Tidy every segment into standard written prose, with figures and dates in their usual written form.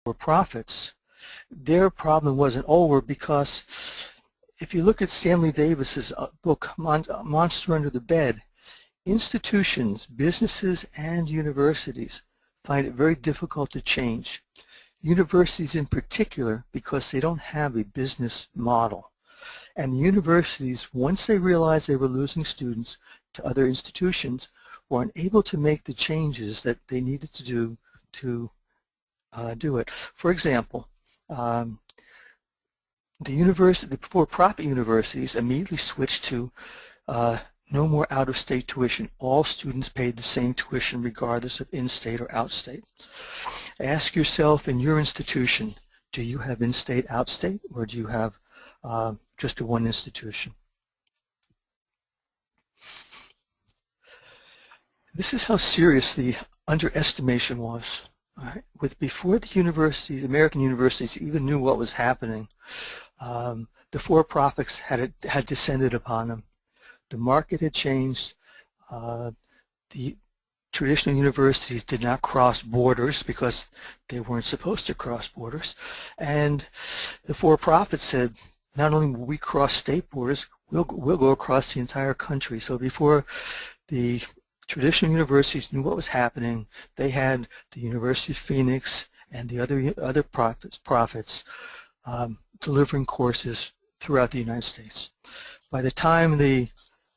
for-profits, their problem wasn't over, because if you look at Stanley Davis's book, Monster Under the Bed, institutions, businesses, and universities find it very difficult to change. Universities in particular, because they don't have a business model. And the universities, once they realized they were losing students to other institutions, were unable to make the changes that they needed to do to do it. For example, the for-profit universities immediately switched to no more out-of-state tuition. All students paid the same tuition regardless of in-state or out-state. Ask yourself, in your institution, do you have in-state, out-state, or do you have just one institution? This is how serious the underestimation was. Before the universities, American universities, even knew what was happening, the for-profits had descended upon them. The market had changed. The traditional universities did not cross borders because they weren't supposed to cross borders. And the for-profits said, not only will we cross state borders, we'll go across the entire country. So before the traditional universities knew what was happening, they had the University of Phoenix and the other profits delivering courses throughout the United States. By the time the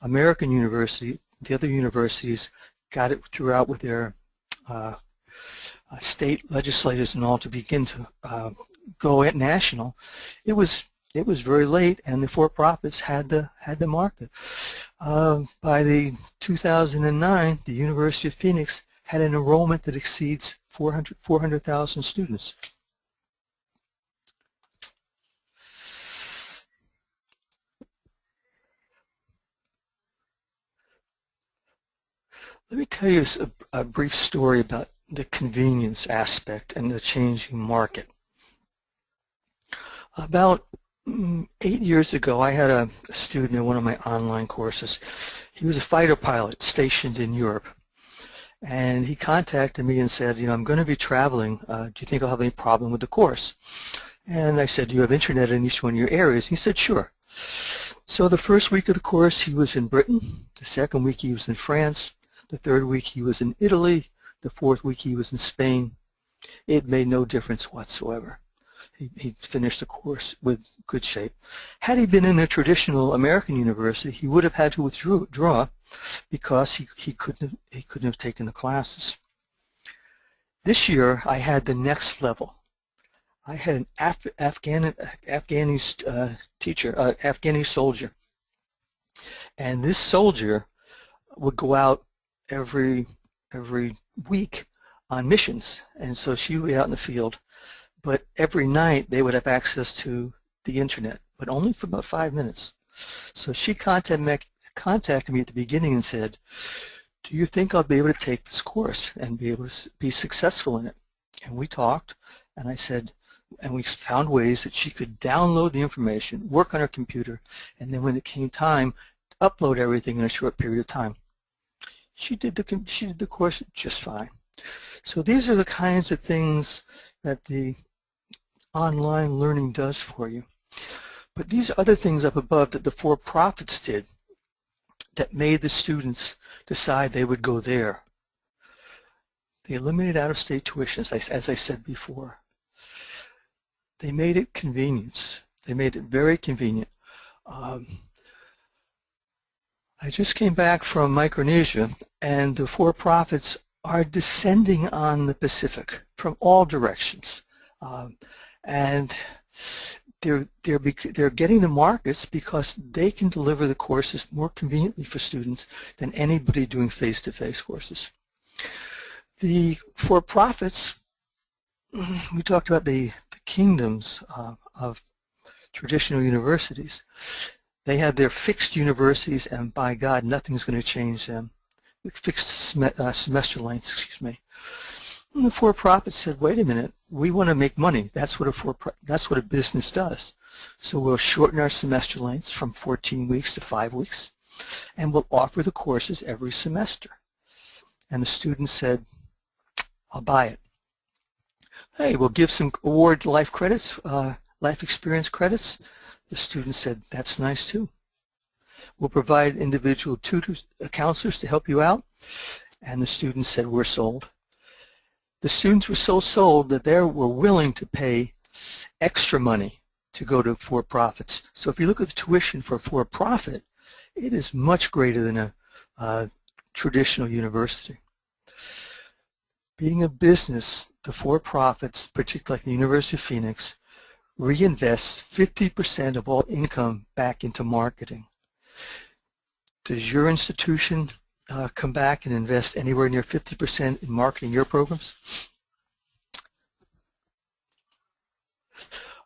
American university, the other universities, got it throughout with their state legislators and all to begin to go at national, it was very late, and the for-profits had the market. By the 2009, the University of Phoenix had an enrollment that exceeds 400,000 students. Let me tell you a brief story about the convenience aspect and the changing market. About 8 years ago, I had a student in one of my online courses. He was a fighter pilot stationed in Europe, and he contacted me and said, I'm going to be traveling. Do you think I'll have any problem with the course? And I said, do you have internet in each one of your areas? He said, sure. So the first week of the course, he was in Britain. The second week, he was in France. The third week he was in Italy. The fourth week he was in Spain. It made no difference whatsoever. He finished the course with good shape. Had he been in a traditional American university, he would have had to withdraw because he couldn't have taken the classes. This year I had the next level. I had an Afghani soldier, and this soldier would go out every week on missions, and so she would be out in the field, but every night they would have access to the internet, but only for about 5 minutes. So she contacted me at the beginning and said, do you think I'll be able to take this course and be able to be successful in it? And we talked, and I said, and we found ways that she could download the information, work on her computer, and then when it came time, upload everything in a short period of time. She did the course just fine. So these are the kinds of things that the online learning does for you. But these other things up above that the for-profits did that made the students decide they would go there. They eliminated out-of-state tuition, as I said before. They made it convenience. They made it very convenient. I just came back from Micronesia, and the for-profits are descending on the Pacific from all directions, and they're getting the markets because they can deliver the courses more conveniently for students than anybody doing face-to-face courses. The for-profits, we talked about the kingdoms of traditional universities. They have their fixed universities, and by God, nothing's going to change them. Fixed semester lengths, excuse me. And the for-profit said, wait a minute, we want to make money. That's what a business does. So we'll shorten our semester lengths from 14 weeks to 5 weeks, and we'll offer the courses every semester. And the students said, I'll buy it. hey, we'll give some award life credits, life experience credits. The student said, that's nice too. We'll provide individual tutors, counselors to help you out. And the students said, we're sold. The students were so sold that they were willing to pay extra money to go to for-profits. So if you look at the tuition for a for-profit, it is much greater than a traditional university. Being a business, the for-profits, particularly like the University of Phoenix, reinvests 50% of all income back into marketing. Does your institution come back and invest anywhere near 50% in marketing your programs?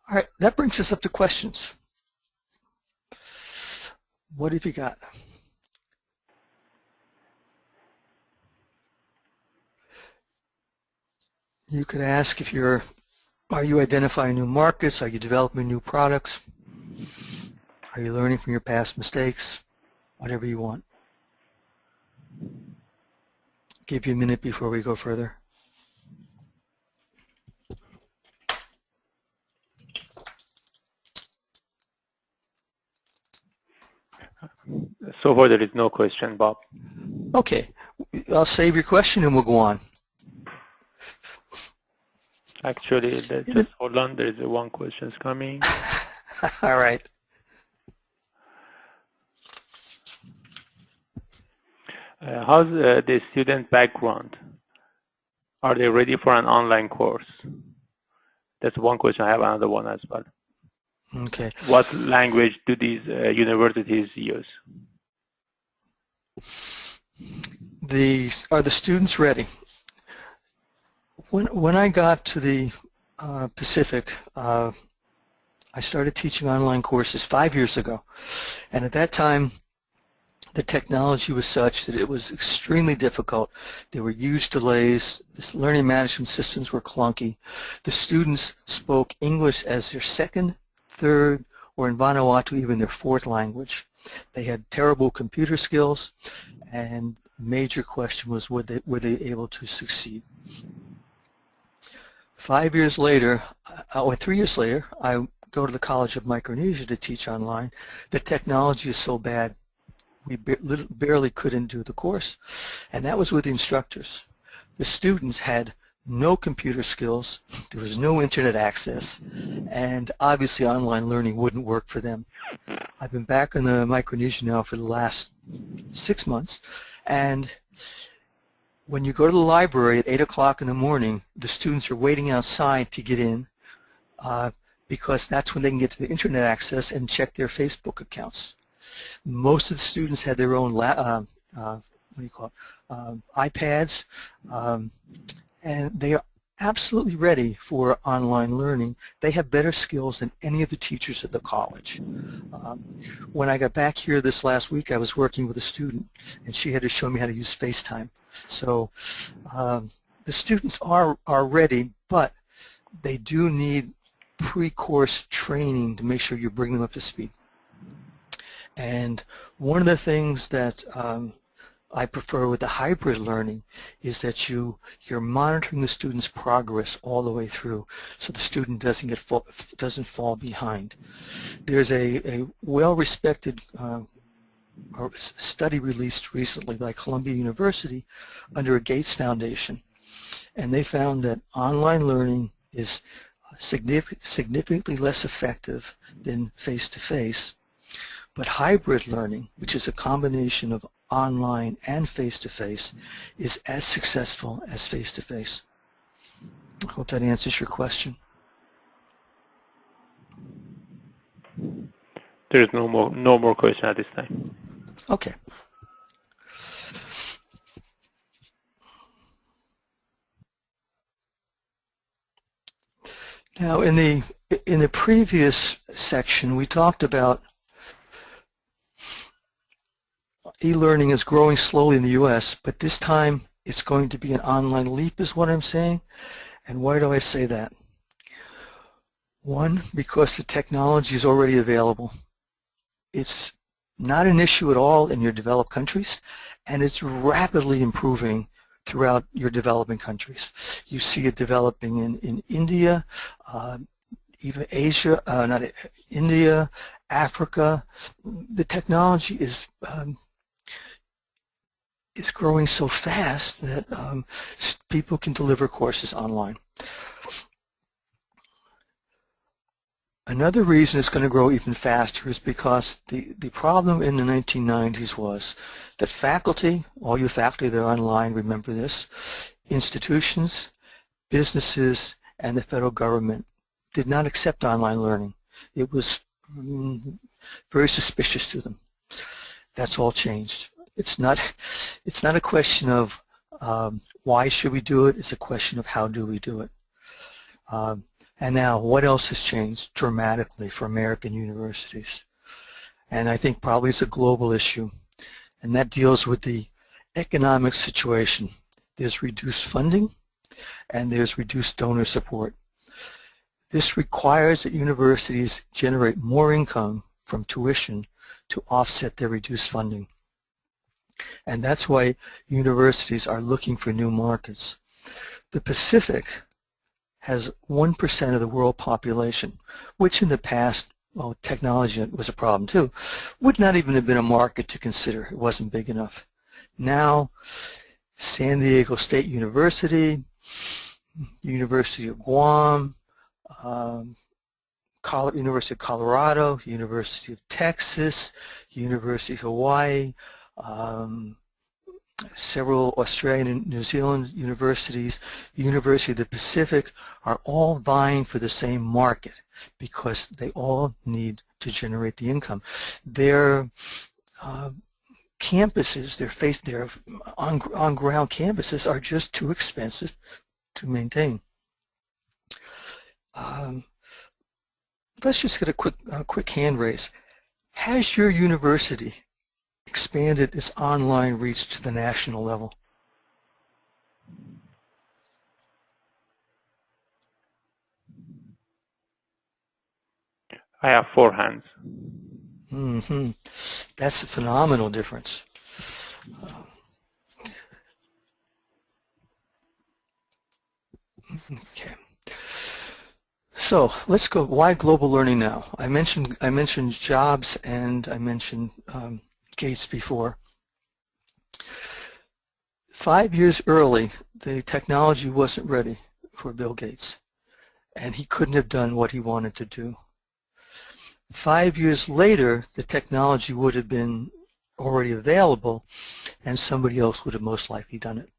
All right, that brings us up to questions. What have you got? You could ask if are you identifying new markets? Are you developing new products? Are you learning from your past mistakes? Whatever you want. Give you a minute before we go further. So far, there is no question, Bob. Okay, I'll save your question and we'll go on. Actually, just hold on. There is one question coming. All right. How's the student background? Are they ready for an online course? That's one question. I have another one as well. Okay. What language do these universities use? Are the students ready? When I got to the Pacific, I started teaching online courses 5 years ago, and at that time the technology was such that it was extremely difficult. There were huge delays. The learning management systems were clunky. The students spoke English as their second, third, or in Vanuatu even their fourth language. They had terrible computer skills, and the major question was were they able to succeed. 5 years later, or 3 years later, I go to the College of Micronesia to teach online. The technology is so bad we barely couldn't do the course, and that was with the instructors. The students had no computer skills, there was no internet access, and obviously online learning wouldn't work for them. I've been back in the Micronesia now for the last 6 months, and when you go to the library at 8 o'clock in the morning, the students are waiting outside to get in because that's when they can get to the internet access and check their Facebook accounts. Most of the students had their own iPads, and they are absolutely ready for online learning. They have better skills than any of the teachers at the college. When I got back here this last week, I was working with a student, and she had to show me how to use FaceTime. So the students are ready, but they do need pre-course training to make sure you bring them up to speed. And one of the things that I prefer with the hybrid learning is that you're monitoring the student's progress all the way through, so the student doesn't fall behind. There's a well-respected study released recently by Columbia University under a Gates Foundation, and they found that online learning is significantly less effective than face-to-face. But hybrid learning, which is a combination of online and face-to-face, is as successful as face-to-face. I hope that answers your question. There is no more question at this time. Okay. Now, in the previous section, we talked about e-learning is growing slowly in the U.S., but this time it's going to be an online leap is what I'm saying. And why do I say that? One, because the technology is already available. It's not an issue at all in your developed countries, and it's rapidly improving throughout your developing countries. You see it developing in India, even Asia, not India, Africa. The technology is growing so fast that people can deliver courses online. Another reason it's going to grow even faster is because the problem in the 1990s was that faculty, all you faculty that are online, remember this, institutions, businesses, and the federal government did not accept online learning. It was very suspicious to them. That's all changed. It's not a question of why should we do it, it's a question of how do we do it. And now, what else has changed dramatically for American universities? And I think probably it's a global issue, and that deals with the economic situation. There's reduced funding, and there's reduced donor support. This requires that universities generate more income from tuition to offset their reduced funding. And that's why universities are looking for new markets. The Pacific has 1% of the world population, which in the past, well, technology was a problem too, would not even have been a market to consider. It wasn't big enough. Now, San Diego State University, University of Guam, University of Colorado, University of Texas, University of Hawaii, several Australian and New Zealand universities, University of the Pacific, are all vying for the same market because they all need to generate the income. Their campuses, their on-ground campuses are just too expensive to maintain. Let's just get a quick hand raise. Has your university expanded its online reach to the national level? I have 4 hands. That's a phenomenal difference. Okay. So let's go. Why global learning now? I mentioned jobs and I mentioned Gates before. 5 years early, the technology wasn't ready for Bill Gates, and he couldn't have done what he wanted to do. 5 years later, the technology would have been already available, and somebody else would have most likely done it.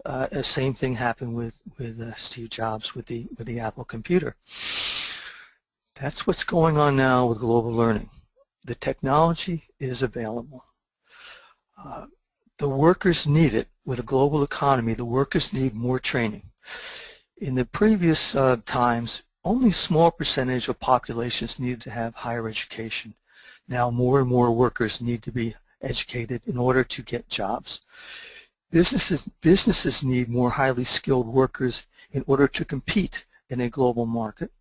The same thing happened with Steve Jobs with the Apple computer. That's what's going on now with global learning. The technology is available. The workers need it. With a global economy, the workers need more training. In the previous times, only a small percentage of populations needed to have higher education. Now more and more workers need to be educated in order to get jobs. Businesses need more highly skilled workers in order to compete in a global market.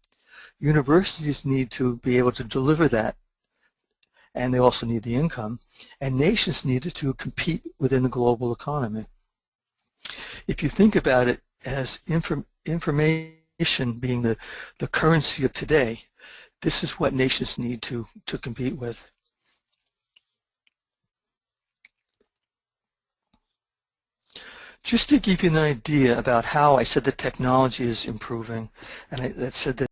Universities need to be able to deliver that, and they also need the income, and nations need to compete within the global economy. If you think about it as information being the currency of today, this is what nations need to compete with. Just to give you an idea about how I said the technology is improving, and I said that